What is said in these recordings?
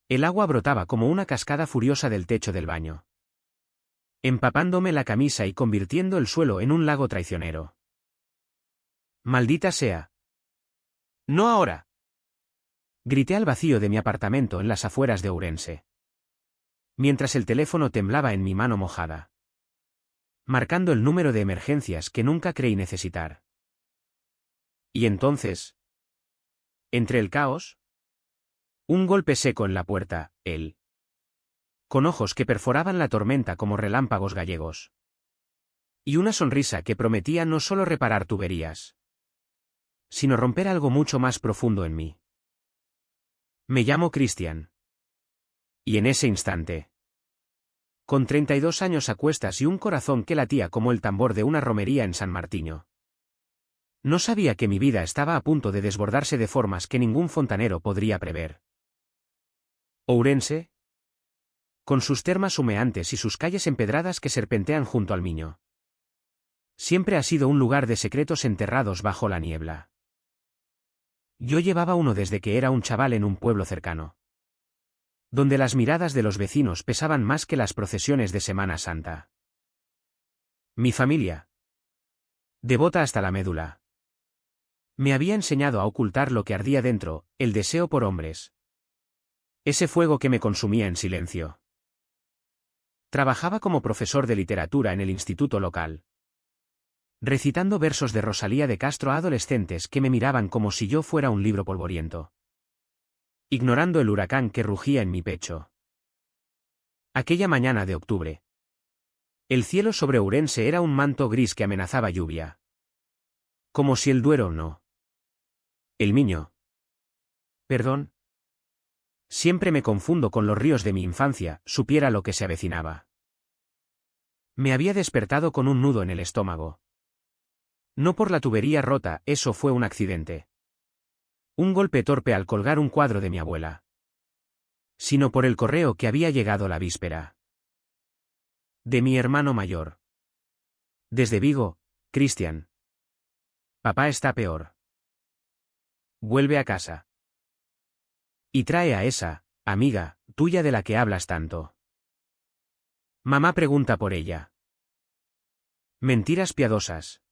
El agua brotaba como una cascada furiosa del techo del baño, empapándome la camisa y convirtiendo el suelo en un lago traicionero. ¡Maldita sea! ¡No ahora! Grité al vacío de mi apartamento en las afueras de Ourense, mientras el teléfono temblaba en mi mano mojada, marcando el número de emergencias que nunca creí necesitar. Y entonces, entre el caos, un golpe seco en la puerta, él, con ojos que perforaban la tormenta como relámpagos gallegos, y una sonrisa que prometía no solo reparar tuberías, sino romper algo mucho más profundo en mí. Me llamo Cristian. Y en ese instante, con 32 años a cuestas y un corazón que latía como el tambor de una romería en San Martiño, no sabía que mi vida estaba a punto de desbordarse de formas que ningún fontanero podría prever. Ourense, con sus termas humeantes y sus calles empedradas que serpentean junto al Miño, siempre ha sido un lugar de secretos enterrados bajo la niebla. Yo llevaba uno desde que era un chaval en un pueblo cercano, donde las miradas de los vecinos pesaban más que las procesiones de Semana Santa. Mi familia, devota hasta la médula, me había enseñado a ocultar lo que ardía dentro, el deseo por hombres. Ese fuego que me consumía en silencio. Trabajaba como profesor de literatura en el instituto local, recitando versos de Rosalía de Castro a adolescentes que me miraban como si yo fuera un libro polvoriento, ignorando el huracán que rugía en mi pecho. Aquella mañana de octubre, el cielo sobre Ourense era un manto gris que amenazaba lluvia. Como si el Duero no. El Miño. Perdón. Siempre me confundo con los ríos de mi infancia, supiera lo que se avecinaba. Me había despertado con un nudo en el estómago. No por la tubería rota, eso fue un accidente. Un golpe torpe al colgar un cuadro de mi abuela. Sino por el correo que había llegado la víspera. De mi hermano mayor. Desde Vigo, Cristian. Papá está peor. Vuelve a casa. Y trae a esa, amiga, tuya de la que hablas tanto. Mamá pregunta por ella. Mentiras piadosas.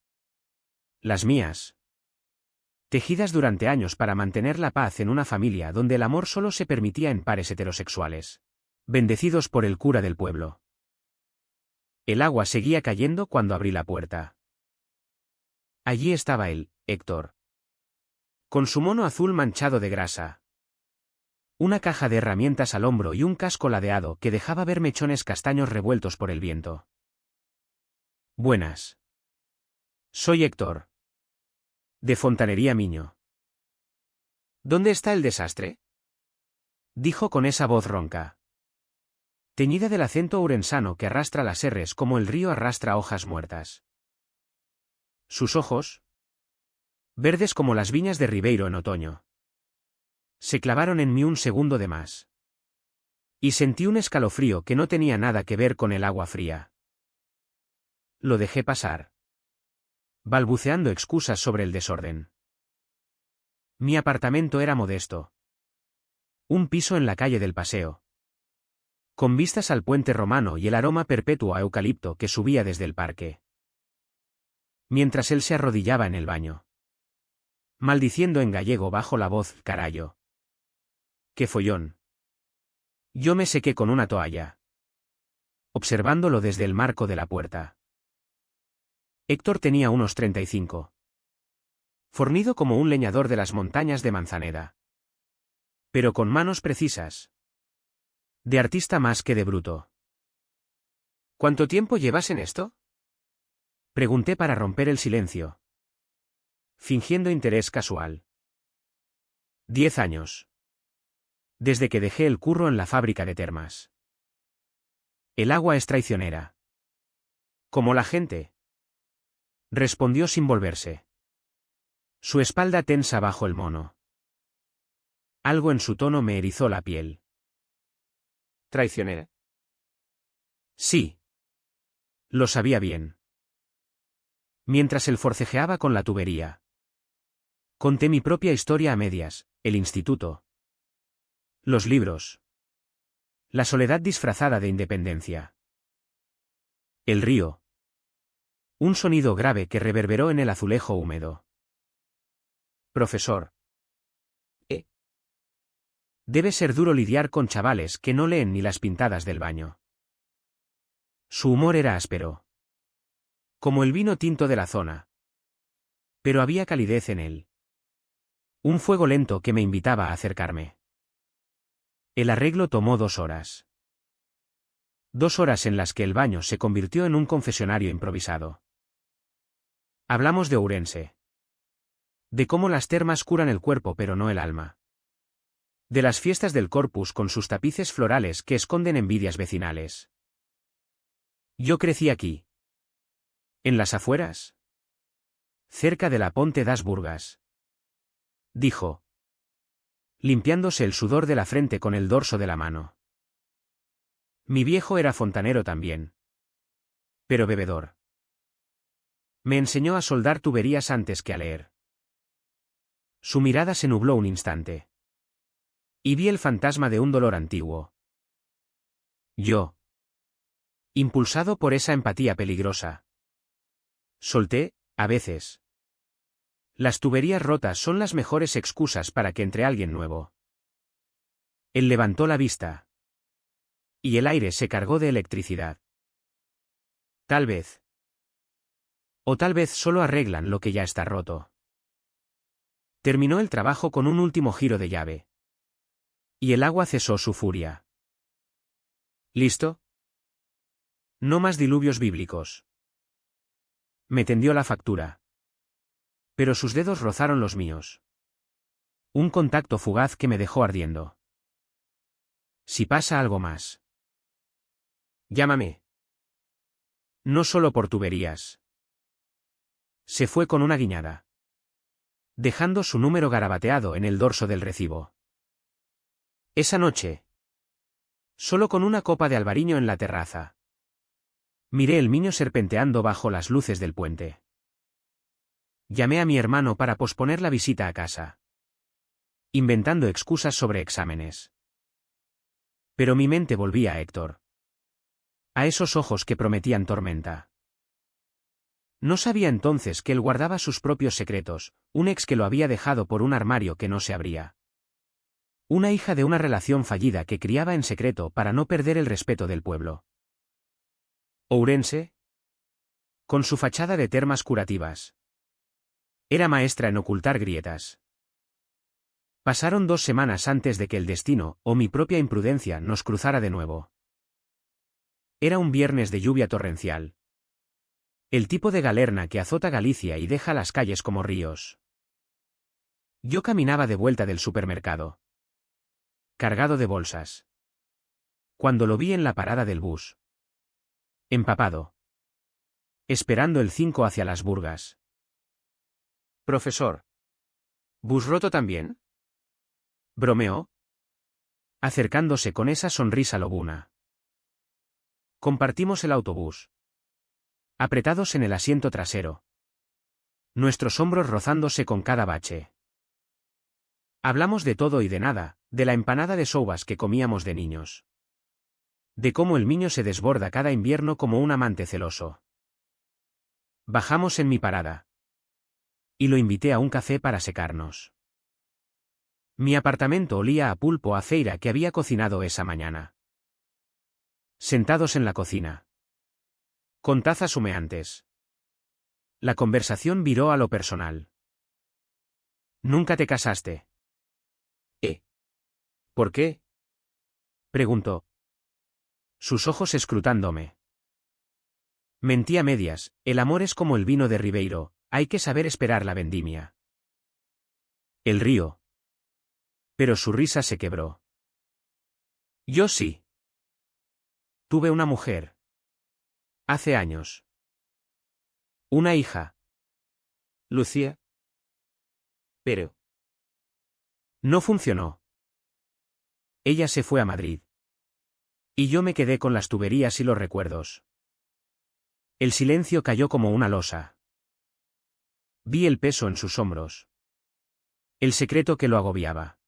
Las mías. Tejidas durante años para mantener la paz en una familia donde el amor solo se permitía en pares heterosexuales, bendecidos por el cura del pueblo. El agua seguía cayendo cuando abrí la puerta. Allí estaba él, Héctor, con su mono azul manchado de grasa, una caja de herramientas al hombro y un casco ladeado que dejaba ver mechones castaños revueltos por el viento. Buenas. Soy Héctor. De Fontanería Miño. ¿Dónde está el desastre? Dijo con esa voz ronca, teñida del acento ourensano que arrastra las erres como el río arrastra hojas muertas. Sus ojos, verdes como las viñas de Ribeiro en otoño, se clavaron en mí un segundo de más. Y sentí un escalofrío que no tenía nada que ver con el agua fría. Lo dejé pasar, balbuceando excusas sobre el desorden. Mi apartamento era modesto. Un piso en la calle del Paseo, con vistas al puente romano y el aroma perpetuo a eucalipto que subía desde el parque. Mientras él se arrodillaba en el baño, maldiciendo en gallego bajo la voz, carallo. ¡Qué follón! Yo me sequé con una toalla, observándolo desde el marco de la puerta. Héctor tenía unos 35. Fornido como un leñador de las montañas de Manzaneda, pero con manos precisas. De artista más que de bruto. ¿Cuánto tiempo llevas en esto? Pregunté para romper el silencio, fingiendo interés casual. 10 años. Desde que dejé el curro en la fábrica de termas. El agua es traicionera. Como la gente. Respondió sin volverse. Su espalda tensa bajo el mono. Algo en su tono me erizó la piel. ¿Traicionera? Sí. Lo sabía bien. Mientras él forcejeaba con la tubería, conté mi propia historia a medias, el instituto, los libros, La soledad disfrazada de independencia. El río. Un sonido grave que reverberó en el azulejo húmedo. Profesor. Debe ser duro lidiar con chavales que no leen ni las pintadas del baño. Su humor era áspero. Como el vino tinto de la zona. Pero había calidez en él. Un fuego lento que me invitaba a acercarme. El arreglo tomó 2 horas. 2 horas en las que el baño se convirtió en un confesionario improvisado. Hablamos de Ourense. De cómo las termas curan el cuerpo pero no el alma. De las fiestas del Corpus con sus tapices florales que esconden envidias vecinales. Yo crecí aquí. ¿En las afueras? Cerca de la Ponte das Burgas. Dijo. Limpiándose el sudor de la frente con el dorso de la mano. Mi viejo era fontanero también. Pero bebedor. Me enseñó a soldar tuberías antes que a leer. Su mirada se nubló un instante. Y vi el fantasma de un dolor antiguo. Yo. Impulsado por esa empatía peligrosa. Solté, a veces. Las tuberías rotas son las mejores excusas para que entre alguien nuevo. Él levantó la vista. Y el aire se cargó de electricidad. Tal vez. O tal vez solo arreglan lo que ya está roto. Terminó el trabajo con un último giro de llave. Y el agua cesó su furia. ¿Listo? No más diluvios bíblicos. Me tendió la factura. Pero sus dedos rozaron los míos. Un contacto fugaz que me dejó ardiendo. Si pasa algo más. Llámame. No solo por tuberías. Se fue con una guiñada. Dejando su número garabateado en el dorso del recibo. Esa noche. Solo con una copa de albariño en la terraza. Miré el Miño serpenteando bajo las luces del puente. Llamé a mi hermano para posponer la visita a casa. Inventando excusas sobre exámenes. Pero mi mente volvía a Héctor. A esos ojos que prometían tormenta. No sabía entonces que él guardaba sus propios secretos, un ex que lo había dejado por un armario que no se abría. Una hija de una relación fallida que criaba en secreto para no perder el respeto del pueblo. Ourense. Con su fachada de termas curativas. Era maestra en ocultar grietas. Pasaron 2 semanas antes de que el destino, o mi propia imprudencia, nos cruzara de nuevo. Era un viernes de lluvia torrencial. El tipo de galerna que azota Galicia y deja las calles como ríos. Yo caminaba de vuelta del supermercado. Cargado de bolsas. Cuando lo vi en la parada del bus. Empapado. Esperando el 5 hacia las Burgas. Profesor. ¿Bus roto también? Bromeó. Acercándose con esa sonrisa lobuna. Compartimos el autobús. Apretados en el asiento trasero. Nuestros hombros rozándose con cada bache. Hablamos de todo y de nada, de la empanada de souvas que comíamos de niños. De cómo el Miño se desborda cada invierno como un amante celoso. Bajamos en mi parada. Y lo invité a un café para secarnos. Mi apartamento olía a pulpo a feira que había cocinado esa mañana. Sentados en la cocina. Con tazas humeantes. La conversación viró a lo personal. ¿Nunca te casaste? ¿Por qué? Preguntó. Sus ojos escrutándome. Mentí a medias, el amor es como el vino de Ribeiro, hay que saber esperar la vendimia. El río. Pero su risa se quebró. Yo sí. Tuve una mujer. Hace años. Una hija. Lucía. Pero. No funcionó. Ella se fue a Madrid. Y yo me quedé con las tuberías y los recuerdos. El silencio cayó como una losa. Vi el peso en sus hombros. El secreto que lo agobiaba.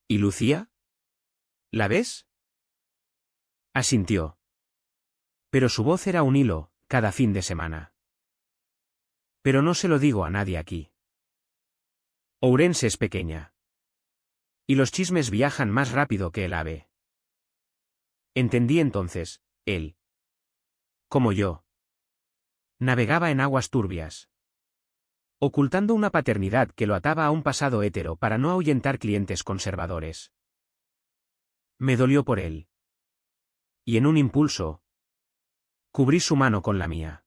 ¿Y Lucía? ¿La ves? Asintió. Pero su voz era un hilo, cada fin de semana. Pero no se lo digo a nadie aquí. Ourense es pequeña. Y los chismes viajan más rápido que el ave. Entendí entonces, él. Como yo. Navegaba en aguas turbias. Ocultando una paternidad que lo ataba a un pasado hétero para no ahuyentar clientes conservadores. Me dolió por él. Y en un impulso, cubrí su mano con la mía.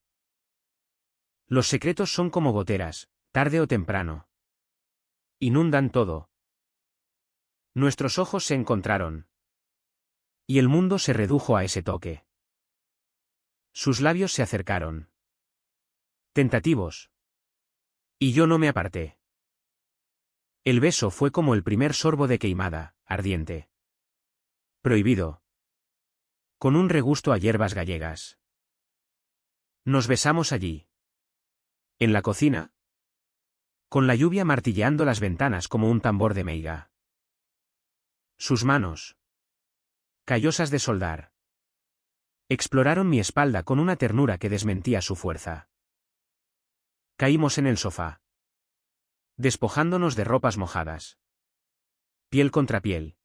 Los secretos son como goteras, tarde o temprano. Inundan todo. Nuestros ojos se encontraron. Y el mundo se redujo a ese toque. Sus labios se acercaron. Tentativos. Y yo no me aparté. El beso fue como el primer sorbo de queimada, ardiente. Prohibido. Con un regusto a hierbas gallegas. Nos besamos allí. En la cocina. Con la lluvia martilleando las ventanas como un tambor de meiga. Sus manos. Callosas de soldar. Exploraron mi espalda con una ternura que desmentía su fuerza. Caímos en el sofá. Despojándonos de ropas mojadas. Piel contra piel.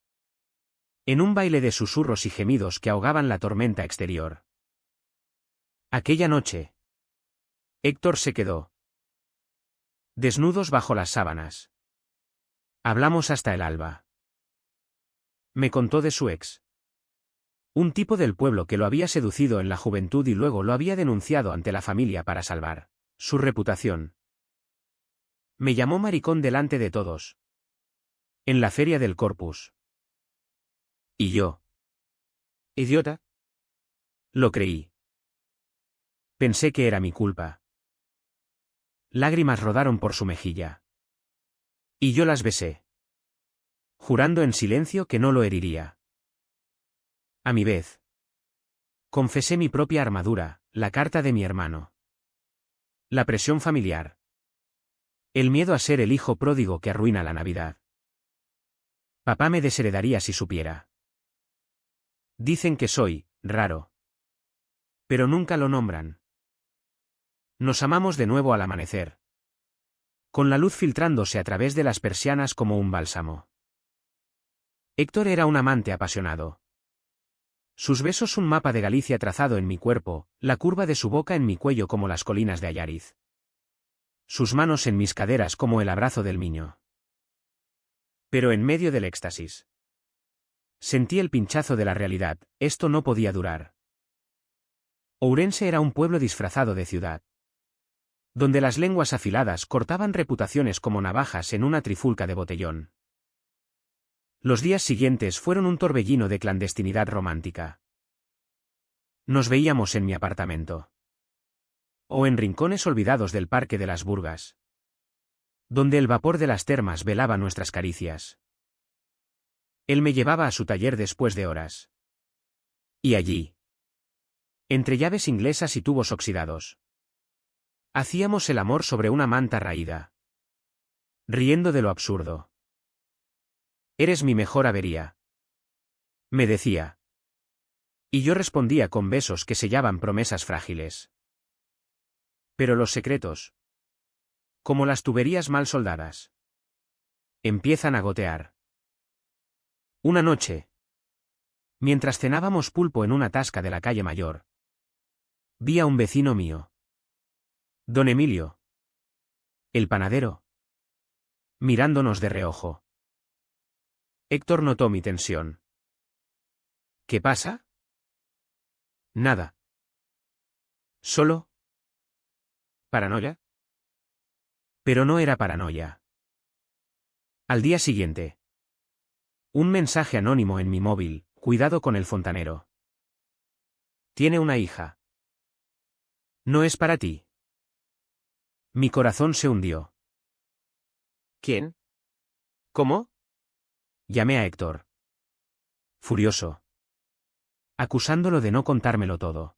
En un baile de susurros y gemidos que ahogaban la tormenta exterior. Aquella noche. Héctor se quedó. Desnudos bajo las sábanas. Hablamos hasta el alba. Me contó de su ex. Un tipo del pueblo que lo había seducido en la juventud y luego lo había denunciado ante la familia para salvar su reputación. Me llamó maricón delante de todos. En la feria del Corpus. ¿Y yo? ¿Idiota? Lo creí. Pensé que era mi culpa. Lágrimas rodaron por su mejilla. Y yo las besé. Jurando en silencio que no lo heriría. A mi vez. Confesé mi propia armadura, la carta de mi hermano. La presión familiar. El miedo a ser el hijo pródigo que arruina la Navidad. Papá me desheredaría si supiera. Dicen que soy raro. Pero nunca lo nombran. Nos amamos de nuevo al amanecer. Con la luz filtrándose a través de las persianas como un bálsamo. Héctor era un amante apasionado. Sus besos un mapa de Galicia trazado en mi cuerpo, la curva de su boca en mi cuello como las colinas de Allariz. Sus manos en mis caderas como el abrazo del niño. Pero en medio del éxtasis. Sentí el pinchazo de la realidad, esto no podía durar. Ourense era un pueblo disfrazado de ciudad. Donde las lenguas afiladas cortaban reputaciones como navajas en una trifulca de botellón. Los días siguientes fueron un torbellino de clandestinidad romántica. Nos veíamos en mi apartamento. O en rincones olvidados del Parque de las Burgas. Donde el vapor de las termas velaba nuestras caricias. Él me llevaba a su taller después de horas. Y allí. Entre llaves inglesas y tubos oxidados. Hacíamos el amor sobre una manta raída. Riendo de lo absurdo. Eres mi mejor avería. Me decía. Y yo respondía con besos que sellaban promesas frágiles. Pero los secretos. Como las tuberías mal soldadas. Empiezan a gotear. Una noche. Mientras cenábamos pulpo en una tasca de la calle Mayor. Vi a un vecino mío. Don Emilio. El panadero. Mirándonos de reojo. Héctor notó mi tensión. ¿Qué pasa? Nada. ¿Solo? ¿Paranoia? Pero no era paranoia. Al día siguiente. Un mensaje anónimo en mi móvil, cuidado con el fontanero. Tiene una hija. No es para ti. Mi corazón se hundió. ¿Quién? ¿Cómo? Llamé a Héctor. Furioso. Acusándolo de no contármelo todo.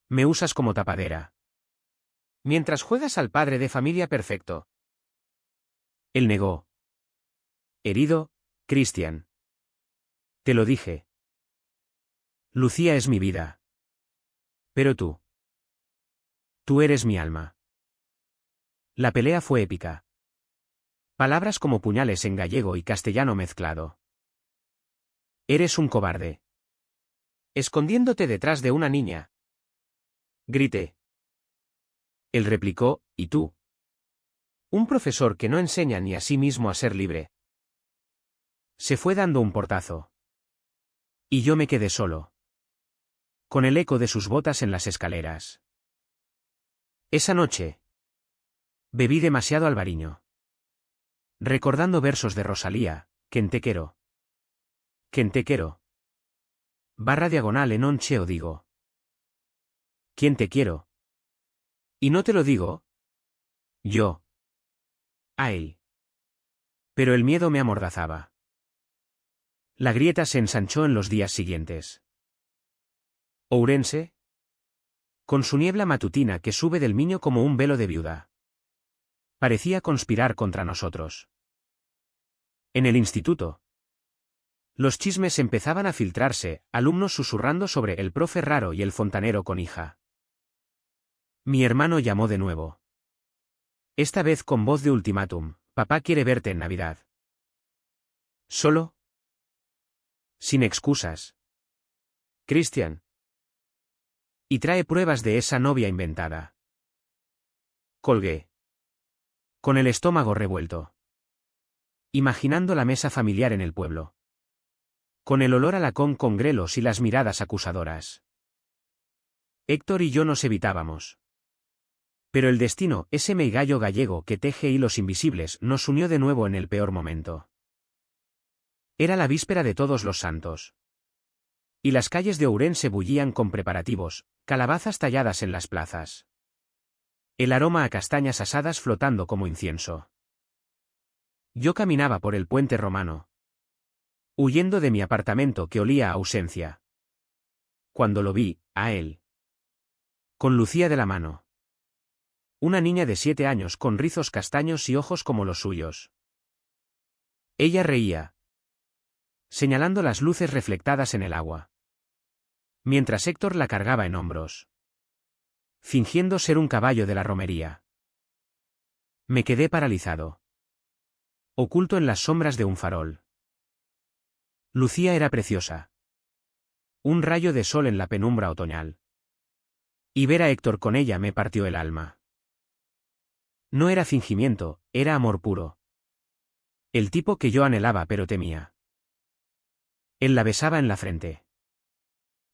Me usas como tapadera. Mientras juegas al padre de familia perfecto. Él negó. Herido, Christian. Te lo dije. Lucía es mi vida. Pero tú eres mi alma. La pelea fue épica. Palabras como puñales en gallego y castellano mezclado. Eres un cobarde. Escondiéndote detrás de una niña. Grité. Él replicó, ¿y tú? Un profesor que no enseña ni a sí mismo a ser libre. Se fue dando un portazo. Y yo me quedé solo. Con el eco de sus botas en las escaleras. Esa noche. Bebí demasiado albariño. Recordando versos de Rosalía, Quen te quero. Quen te quero. /diagonal en onche o digo. ¿Quién te quiero? Y no te lo digo. Yo. A él. Pero el miedo me amordazaba. La grieta se ensanchó en los días siguientes. Ourense. Con su niebla matutina que sube del Miño como un velo de viuda. Parecía conspirar contra nosotros. En el instituto. Los chismes empezaban a filtrarse, alumnos susurrando sobre el profe raro y el fontanero con hija. Mi hermano llamó de nuevo. Esta vez con voz de ultimátum, papá quiere verte en Navidad. ¿Solo? Sin excusas. Christian. Y trae pruebas de esa novia inventada. Colgué. Con el estómago revuelto. Imaginando la mesa familiar en el pueblo. Con el olor a lacón con grelos y las miradas acusadoras. Héctor y yo nos evitábamos. Pero el destino, ese meigallo gallego que teje hilos invisibles, nos unió de nuevo en el peor momento. Era la víspera de Todos los Santos. Y las calles de Ourense bullían con preparativos, calabazas talladas en las plazas. El aroma a castañas asadas flotando como incienso. Yo caminaba por el puente romano. Huyendo de mi apartamento que olía a ausencia. Cuando lo vi, a él. Con Lucía de la mano. Una niña de 7 años con rizos castaños y ojos como los suyos. Ella reía. Señalando las luces reflectadas en el agua. Mientras Héctor la cargaba en hombros. Fingiendo ser un caballo de la romería. Me quedé paralizado. Oculto en las sombras de un farol. Lucía era preciosa. Un rayo de sol en la penumbra otoñal. Y ver a Héctor con ella me partió el alma. No era fingimiento, era amor puro. El tipo que yo anhelaba pero temía. Él la besaba en la frente.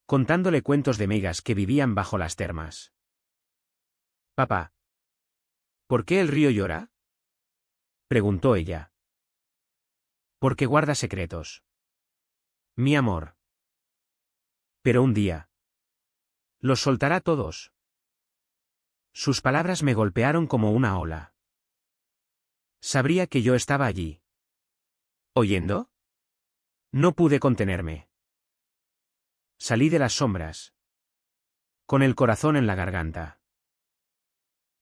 Contándole cuentos de megas que vivían bajo las termas. Papá. ¿Por qué el río llora? Preguntó ella. Porque guarda secretos. Mi amor. Pero un día. Los soltará todos. Sus palabras me golpearon como una ola. Sabría que yo estaba allí. ¿Oyendo? No pude contenerme. Salí de las sombras. Con el corazón en la garganta.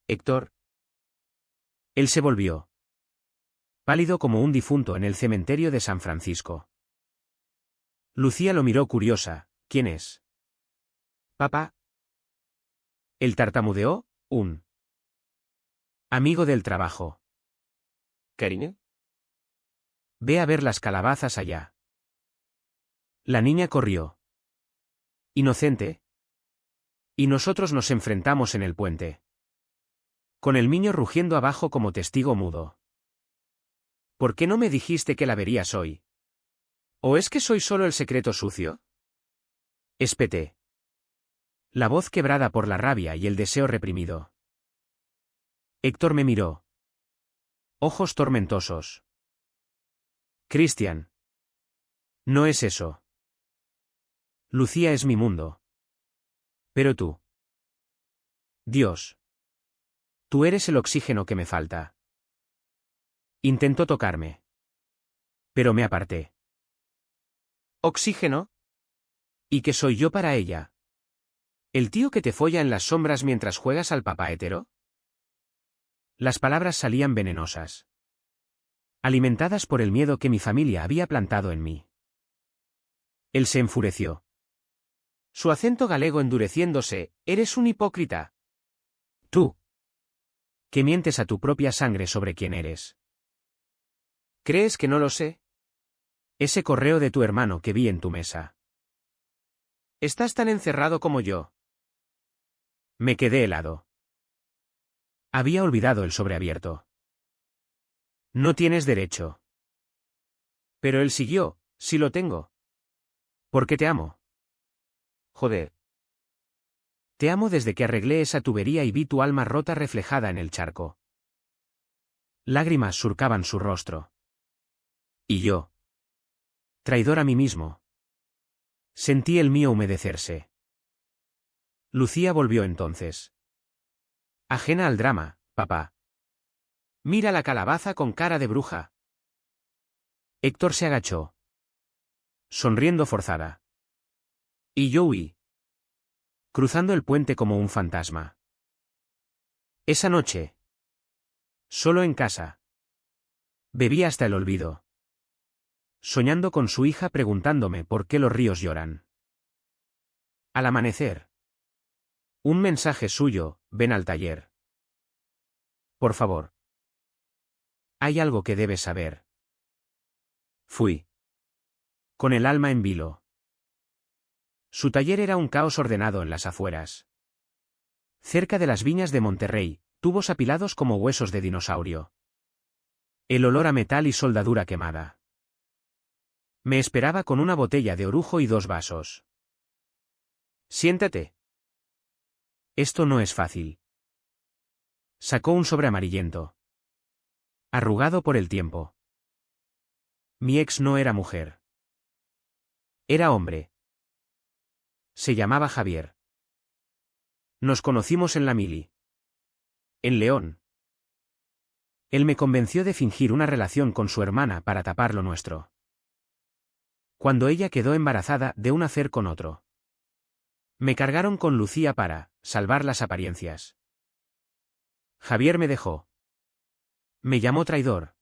Héctor. Él se volvió. Pálido como un difunto en el cementerio de San Francisco. Lucía lo miró curiosa. ¿Quién es? Papá. Él tartamudeó, un amigo del trabajo. ¿Karine? Ve a ver las calabazas allá. La niña corrió. Inocente. Y nosotros nos enfrentamos en el puente. Con el niño rugiendo abajo como testigo mudo. ¿Por qué no me dijiste que la verías hoy? ¿O es que soy solo el secreto sucio? Espeté. La voz quebrada por la rabia y el deseo reprimido. Héctor me miró. Ojos tormentosos. Christian. No es eso. Lucía es mi mundo. Pero tú. Dios. Tú eres el oxígeno que me falta. Intentó tocarme. Pero me aparté. ¿Oxígeno? ¿Y qué soy yo para ella? ¿El tío que te folla en las sombras mientras juegas al papá hetero? Las palabras salían venenosas. Alimentadas por el miedo que mi familia había plantado en mí. Él se enfureció. Su acento galego endureciéndose, eres un hipócrita. Tú. Que mientes a tu propia sangre sobre quién eres. ¿Crees que no lo sé? Ese correo de tu hermano que vi en tu mesa. Estás tan encerrado como yo. Me quedé helado. Había olvidado el sobreabierto. No tienes derecho. Pero él siguió, sí lo tengo. Porque te amo. Joder. Te amo desde que arreglé esa tubería y vi tu alma rota reflejada en el charco. Lágrimas surcaban su rostro. Y yo. Traidor a mí mismo. Sentí el mío humedecerse. Lucía volvió entonces. Ajena al drama, papá. Mira la calabaza con cara de bruja. Héctor se agachó. Sonriendo forzada. Y yo huí. Cruzando el puente como un fantasma. Esa noche. Solo en casa. Bebí hasta el olvido. Soñando con su hija preguntándome por qué los ríos lloran. Al amanecer. Un mensaje suyo, ven al taller. Por favor. Hay algo que debes saber. Fui. Con el alma en vilo. Su taller era un caos ordenado en las afueras. Cerca de las viñas de Monterrey, tubos apilados como huesos de dinosaurio. El olor a metal y soldadura quemada. Me esperaba con una botella de orujo y 2 vasos. Siéntate. Esto no es fácil. Sacó un sobre amarillento. Arrugado por el tiempo. Mi ex no era mujer. Era hombre. Se llamaba Javier. Nos conocimos en la mili. En León. Él me convenció de fingir una relación con su hermana para tapar lo nuestro. Cuando ella quedó embarazada de un afer con otro. Me cargaron con Lucía para salvar las apariencias. Javier me dejó. Me llamó traidor.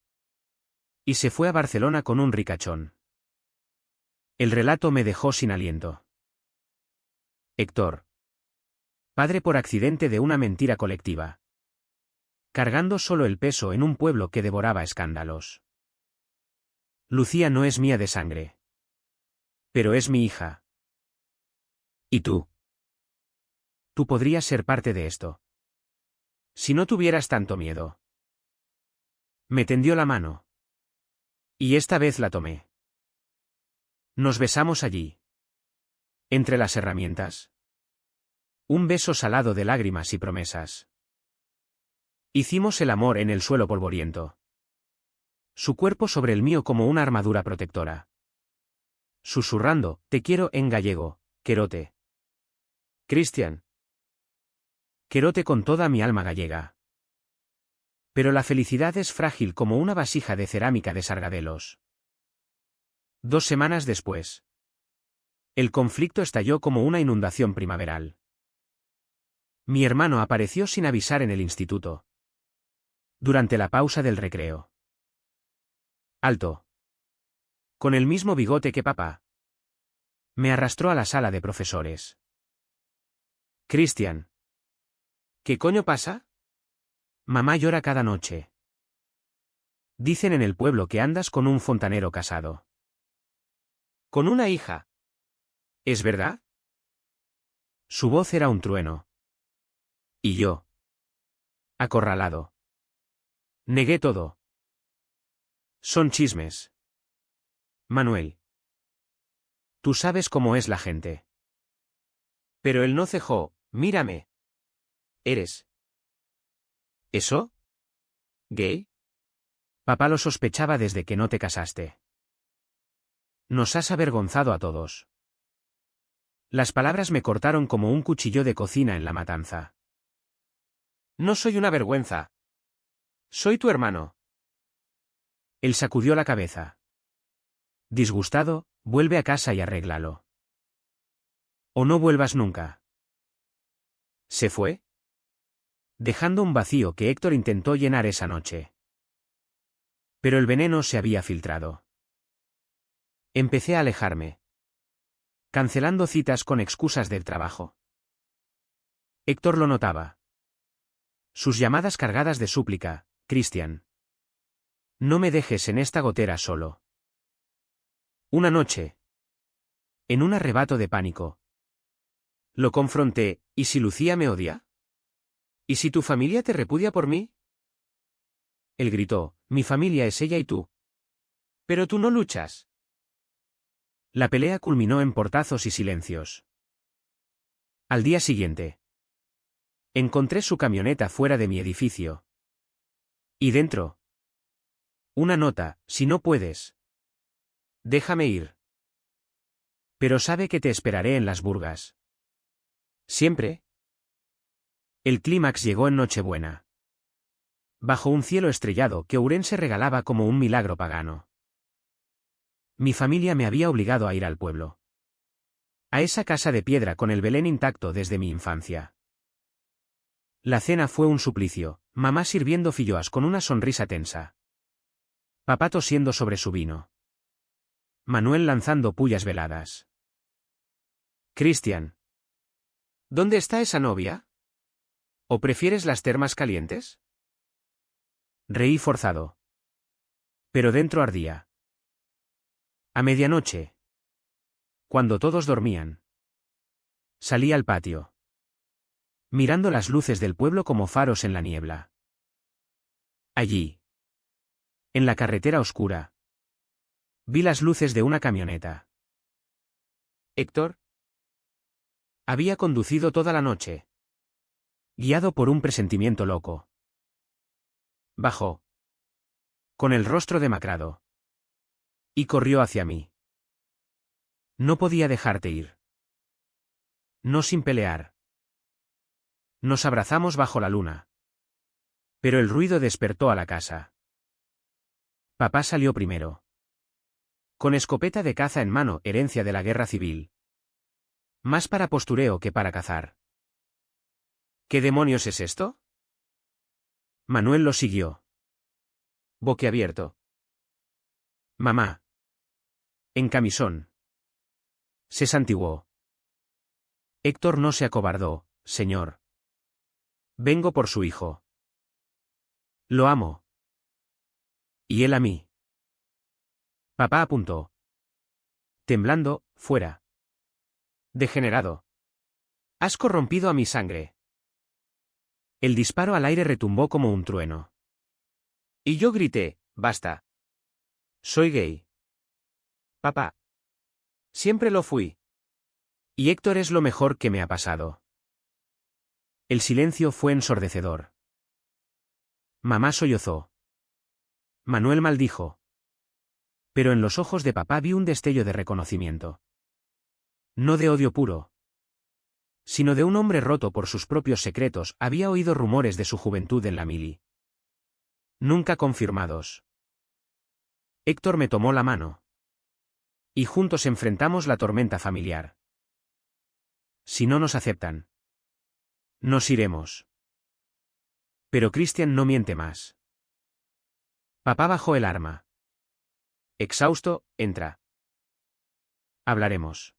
Y se fue a Barcelona con un ricachón. El relato me dejó sin aliento. Héctor. Padre por accidente de una mentira colectiva. Cargando solo el peso en un pueblo que devoraba escándalos. Lucía no es mía de sangre. Pero es mi hija. ¿Y tú? Tú podrías ser parte de esto. Si no tuvieras tanto miedo. Me tendió la mano. Y esta vez la tomé. Nos besamos allí. Entre las herramientas. Un beso salado de lágrimas y promesas. Hicimos el amor en el suelo polvoriento. Su cuerpo sobre el mío como una armadura protectora. Susurrando, te quiero en gallego, querote. Cristian. Querote con toda mi alma gallega. Pero la felicidad es frágil como una vasija de cerámica de Sargadelos. 2 semanas después. El conflicto estalló como una inundación primaveral. Mi hermano apareció sin avisar en el instituto. Durante la pausa del recreo. Alto. Con el mismo bigote que papá. Me arrastró a la sala de profesores. Cristian. ¿Qué coño pasa? Mamá llora cada noche. Dicen en el pueblo que andas con un fontanero casado. Con una hija. ¿Es verdad? Su voz era un trueno. Y yo. Acorralado. Negué todo. Son chismes. Manuel. Tú sabes cómo es la gente. Pero él no cejó, mírame. ¿Eres? ¿Eso? ¿Gay? Papá lo sospechaba desde que no te casaste. Nos has avergonzado a todos. Las palabras me cortaron como un cuchillo de cocina en la matanza. No soy una vergüenza. Soy tu hermano. Él sacudió la cabeza. Disgustado, vuelve a casa y arréglalo. O no vuelvas nunca. ¿Se fue? Dejando un vacío que Héctor intentó llenar esa noche. Pero el veneno se había filtrado. Empecé a alejarme. cancelando citas con excusas del trabajo. Héctor lo notaba. Sus llamadas cargadas de súplica: Christian, no me dejes en esta gotera solo. Una noche, en un arrebato de pánico, lo confronté: ¿y si Lucía me odia? ¿Y si tu familia te repudia por mí? Él gritó: mi familia es ella y tú. Pero tú no luchas. La pelea culminó en portazos y silencios. Al día siguiente, encontré su camioneta fuera de mi edificio. Y dentro, una nota: si no puedes, déjame ir. Pero sabe que te esperaré en las Burgas. Siempre. El clímax llegó en Nochebuena. Bajo un cielo estrellado que Ourense regalaba como un milagro pagano. Mi familia me había obligado a ir al pueblo. A esa casa de piedra con el Belén intacto desde mi infancia. La cena fue un suplicio, mamá sirviendo filloas con una sonrisa tensa. Papá tosiendo sobre su vino. Manuel lanzando pullas veladas. Christian, ¿dónde está esa novia? ¿O prefieres las termas calientes? Reí forzado. Pero dentro ardía. A medianoche, cuando todos dormían, salí al patio, mirando las luces del pueblo como faros en la niebla. Allí, en la carretera oscura, vi las luces de una camioneta. Héctor había conducido toda la noche, guiado por un presentimiento loco. Bajó, con el rostro demacrado, y corrió hacia mí. No podía dejarte ir. No sin pelear. Nos abrazamos bajo la luna. Pero el ruido despertó a la casa. Papá salió primero. Con escopeta de caza en mano, herencia de la guerra civil. Más para postureo que para cazar. ¿Qué demonios es esto? Manuel lo siguió, boquiabierto. Mamá, en camisón, se santiguó. Héctor no se acobardó: señor. Vengo por su hijo. Lo amo. Y él a mí. Papá apuntó. Temblando: fuera. Degenerado. Has corrompido a mi sangre. El disparo al aire retumbó como un trueno. Y yo grité: basta. Soy gay. Papá. Siempre lo fui. Y Héctor es lo mejor que me ha pasado. El silencio fue ensordecedor. Mamá sollozó. Manuel maldijo. Pero en los ojos de papá vi un destello de reconocimiento. No de odio puro, sino de un hombre roto por sus propios secretos. Había oído rumores de su juventud en la mili. Nunca confirmados. Héctor me tomó la mano. Y juntos enfrentamos la tormenta familiar. Si no nos aceptan, nos iremos. Pero Christian no miente más. Papá bajó el arma. Exhausto, entra. Hablaremos.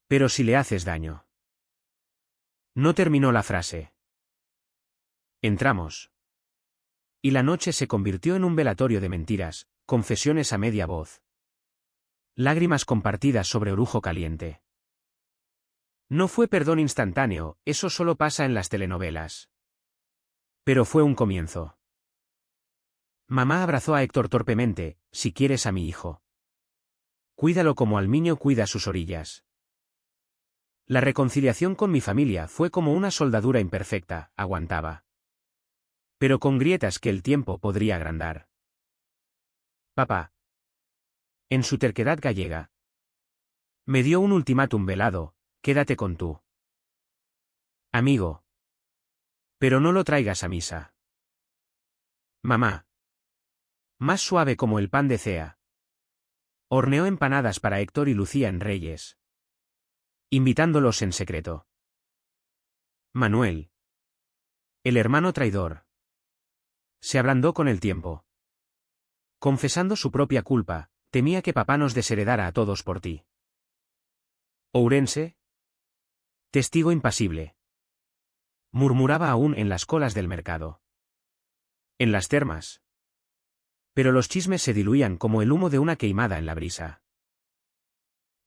Pero si le haces daño. No terminó la frase. Entramos. Y la noche se convirtió en un velatorio de mentiras, confesiones a media voz. Lágrimas compartidas sobre orujo caliente. No fue perdón instantáneo, eso solo pasa en las telenovelas. Pero fue un comienzo. Mamá abrazó a Héctor torpemente: si quieres a mi hijo, cuídalo como al niño cuida sus orillas. La reconciliación con mi familia fue como una soldadura imperfecta, aguantaba. Pero con grietas que el tiempo podría agrandar. Papá, en su terquedad gallega, me dio un ultimátum velado: quédate con tú. Amigo. Pero no lo traigas a misa. Mamá. Más suave como el pan de cea. Horneó empanadas para Héctor y Lucía en Reyes, invitándolos en secreto. Manuel, el hermano traidor, se ablandó con el tiempo. Confesando su propia culpa, temía que papá nos desheredara a todos por ti. Ourense. Testigo impasible. Murmuraba aún en las colas del mercado. En las termas. Pero los chismes se diluían como el humo de una queimada en la brisa.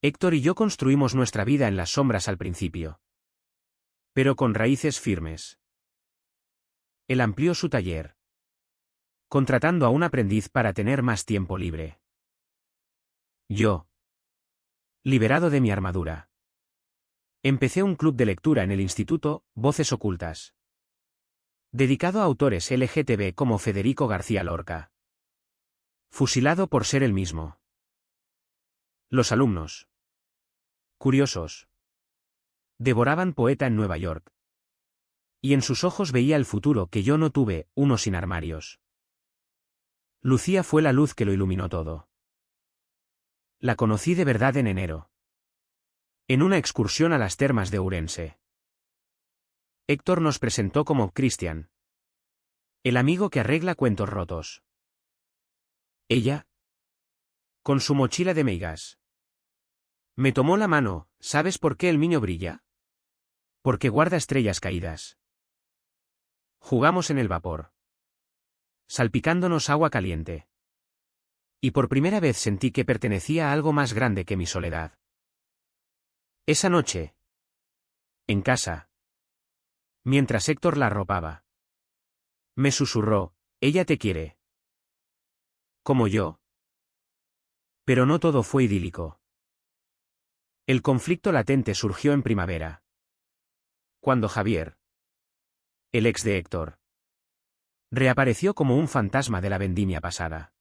Héctor y yo construimos nuestra vida en las sombras al principio. Pero con raíces firmes. Él amplió su taller, contratando a un aprendiz para tener más tiempo libre. Yo, liberado de mi armadura, empecé un club de lectura en el instituto, Voces Ocultas, dedicado a autores LGTB como Federico García Lorca. Fusilado por ser el mismo. Los alumnos, curiosos, devoraban Poeta en Nueva York. Y en sus ojos veía el futuro que yo no tuve, uno sin armarios. Lucía fue la luz que lo iluminó todo. La conocí de verdad en enero. En una excursión a las termas de Ourense. Héctor nos presentó como Christian, el amigo que arregla cuentos rotos. Ella, con su mochila de meigas, me tomó la mano. ¿Sabes por qué el niño brilla? Porque guarda estrellas caídas. Jugamos en el vapor, salpicándonos agua caliente. Y por primera vez sentí que pertenecía a algo más grande que mi soledad. Esa noche, en casa, mientras Héctor la arropaba, me susurró: ella te quiere. Como yo. Pero no todo fue idílico. El conflicto latente surgió en primavera. Cuando Javier, el ex de Héctor, reapareció como un fantasma de la vendimia pasada.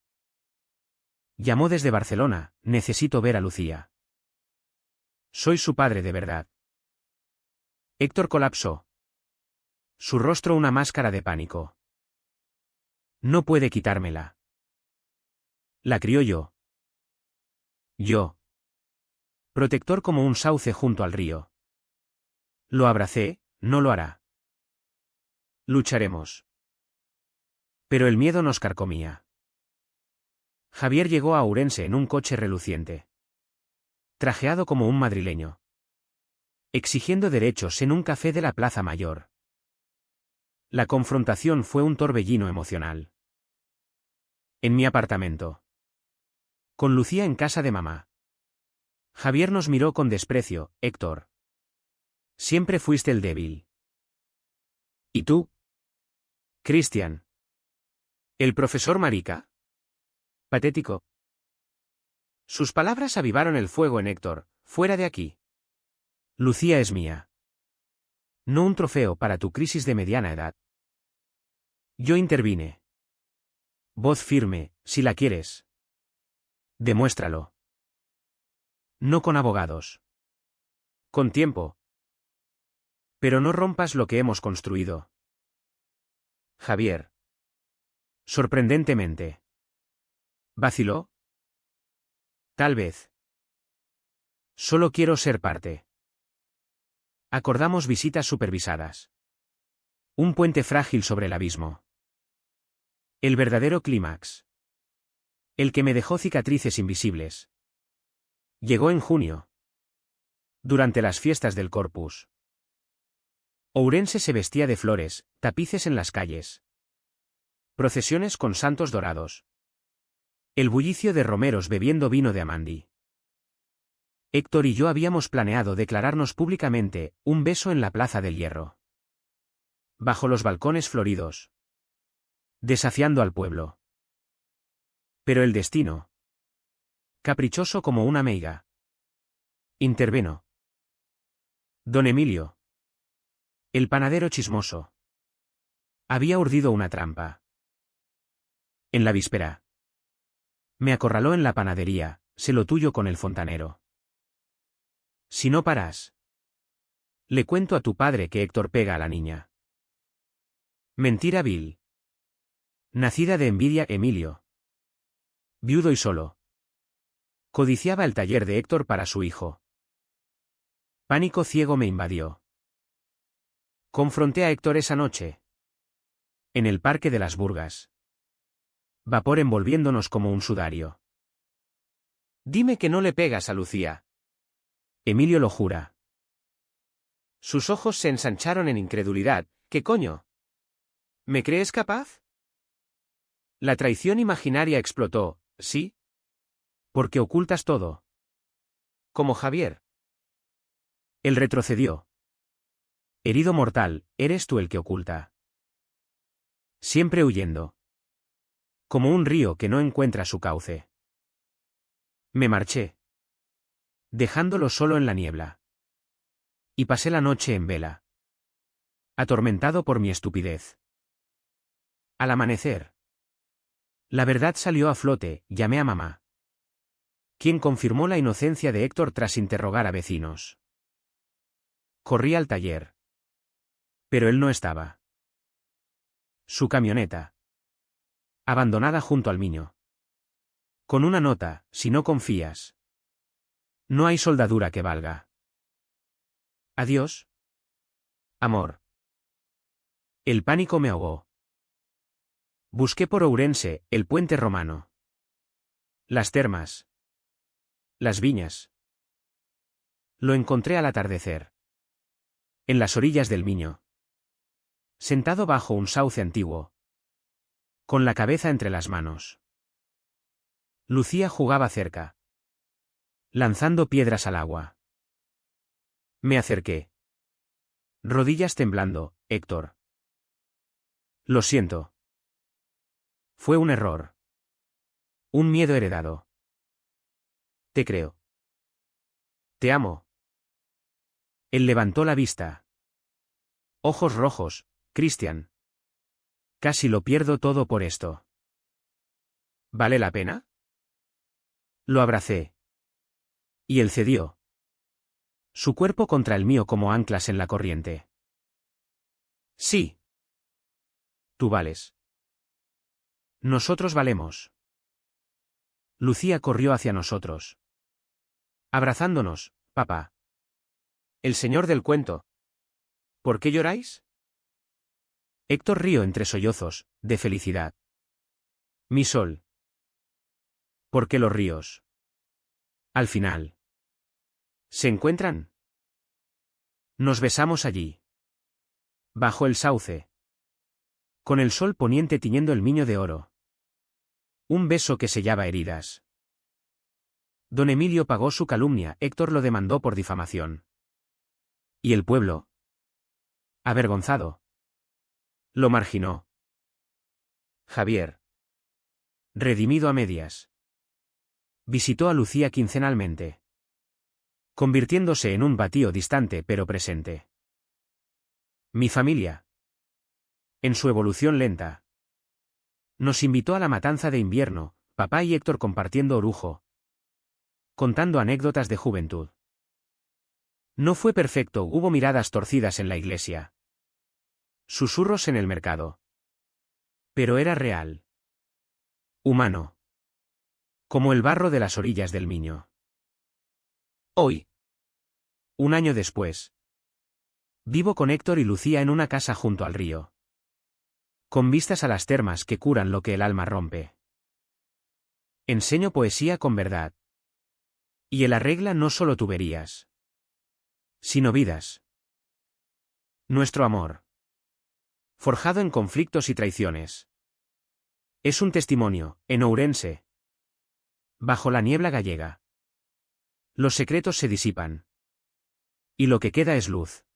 Llamó desde Barcelona: necesito ver a Lucía. Soy su padre de verdad. Héctor colapsó. Su rostro una máscara de pánico. No puede quitármela. La crió yo. Yo. Protector como un sauce junto al río. Lo abracé: no lo hará. Lucharemos. Pero el miedo nos carcomía. Javier llegó a Ourense en un coche reluciente, trajeado como un madrileño, exigiendo derechos en un café de la Plaza Mayor. La confrontación fue un torbellino emocional. En mi apartamento, con Lucía en casa de mamá, Javier nos miró con desprecio: Héctor, siempre fuiste el débil. ¿Y tú? Christian. ¿El profesor marica? Patético. Sus palabras avivaron el fuego en Héctor: fuera de aquí. Lucía es mía. No un trofeo para tu crisis de mediana edad. Yo intervine. Voz firme: si la quieres, demuéstralo. No con abogados. Con tiempo. Pero no rompas lo que hemos construido. Javier. Sorprendentemente. ¿Vaciló? Tal vez. Solo quiero ser parte. Acordamos visitas supervisadas. Un puente frágil sobre el abismo. El verdadero clímax. El que me dejó cicatrices invisibles. Llegó en junio. Durante las fiestas del Corpus. Ourense se vestía de flores, tapices en las calles. Procesiones con santos dorados. El bullicio de romeros bebiendo vino de Amandi. Héctor y yo habíamos planeado declararnos públicamente: un beso en la Plaza del Hierro. Bajo los balcones floridos. Desafiando al pueblo. Pero el destino, caprichoso como una meiga, intervino. Don Emilio, el panadero chismoso, había urdido una trampa. En la víspera, me acorraló en la panadería: sé lo tuyo con el fontanero. Si no paras, le cuento a tu padre que Héctor pega a la niña. Mentira vil. Nacida de envidia. Emilio, viudo y solo, codiciaba el taller de Héctor para su hijo. Pánico ciego me invadió. Confronté a Héctor esa noche, en el Parque de las Burgas. Vapor envolviéndonos como un sudario. Dime que no le pegas a Lucía. Emilio lo jura. Sus ojos se ensancharon en incredulidad. ¿Qué coño? ¿Me crees capaz? La traición imaginaria explotó. ¿Sí? Porque ocultas todo. Como Javier. Él retrocedió. Herido mortal, eres tú el que oculta. Siempre huyendo. Como un río que no encuentra su cauce. Me marché. Dejándolo solo en la niebla. Y pasé la noche en vela. Atormentado por mi estupidez. Al amanecer. La verdad salió a flote, llamé a mamá. Quien confirmó la inocencia de Héctor tras interrogar a vecinos. Corrí al taller. Pero él no estaba. Su camioneta. Abandonada junto al Miño. Con una nota, si no confías. No hay soldadura que valga. Adiós. Amor. El pánico me ahogó. Busqué por Ourense, el puente romano. Las termas. Las viñas. Lo encontré al atardecer. En las orillas del Miño. Sentado bajo un sauce antiguo. Con la cabeza entre las manos. Lucía jugaba cerca. Lanzando piedras al agua. Me acerqué. Rodillas temblando, Héctor. Lo siento. Fue un error. Un miedo heredado. Te creo. Te amo. Él levantó la vista. Ojos rojos, Cristian. Casi lo pierdo todo por esto. ¿Vale la pena? Lo abracé. Y él cedió. Su cuerpo contra el mío como anclas en la corriente. Sí. Tú vales. Nosotros valemos. Lucía corrió hacia nosotros. Abrazándonos, papá. El señor del cuento. ¿Por qué lloráis? Héctor rió entre sollozos, de felicidad. Mi sol. ¿Por qué los ríos? Al final. ¿Se encuentran? Nos besamos allí. Bajo el sauce. Con el sol poniente tiñendo el Miño de oro. Un beso que sellaba heridas. Don Emilio pagó su calumnia, Héctor lo demandó por difamación. ¿Y el pueblo? Avergonzado. Lo marginó. Javier. Redimido a medias. Visitó a Lucía quincenalmente. Convirtiéndose en un batío distante pero presente. Mi familia. En su evolución lenta. Nos invitó a la matanza de invierno, papá y Héctor compartiendo orujo. Contando anécdotas de juventud. No fue perfecto, hubo miradas torcidas en la iglesia. Susurros en el mercado. Pero era real. Humano. Como el barro de las orillas del Miño. Hoy. Un año después. Vivo con Héctor y Lucía en una casa junto al río. Con vistas a las termas que curan lo que el alma rompe. Enseño poesía con verdad. Y él arregla no solo tuberías. Sino vidas. Nuestro amor. Forjado en conflictos y traiciones. Es un testimonio, en Ourense. Bajo la niebla gallega. Los secretos se disipan. Y lo que queda es luz.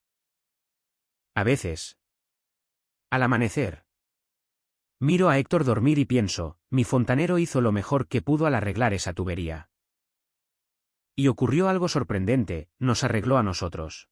A veces. Al amanecer. Miro a Héctor dormir y pienso, mi fontanero hizo lo mejor que pudo al arreglar esa tubería. Y ocurrió algo sorprendente, nos arregló a nosotros.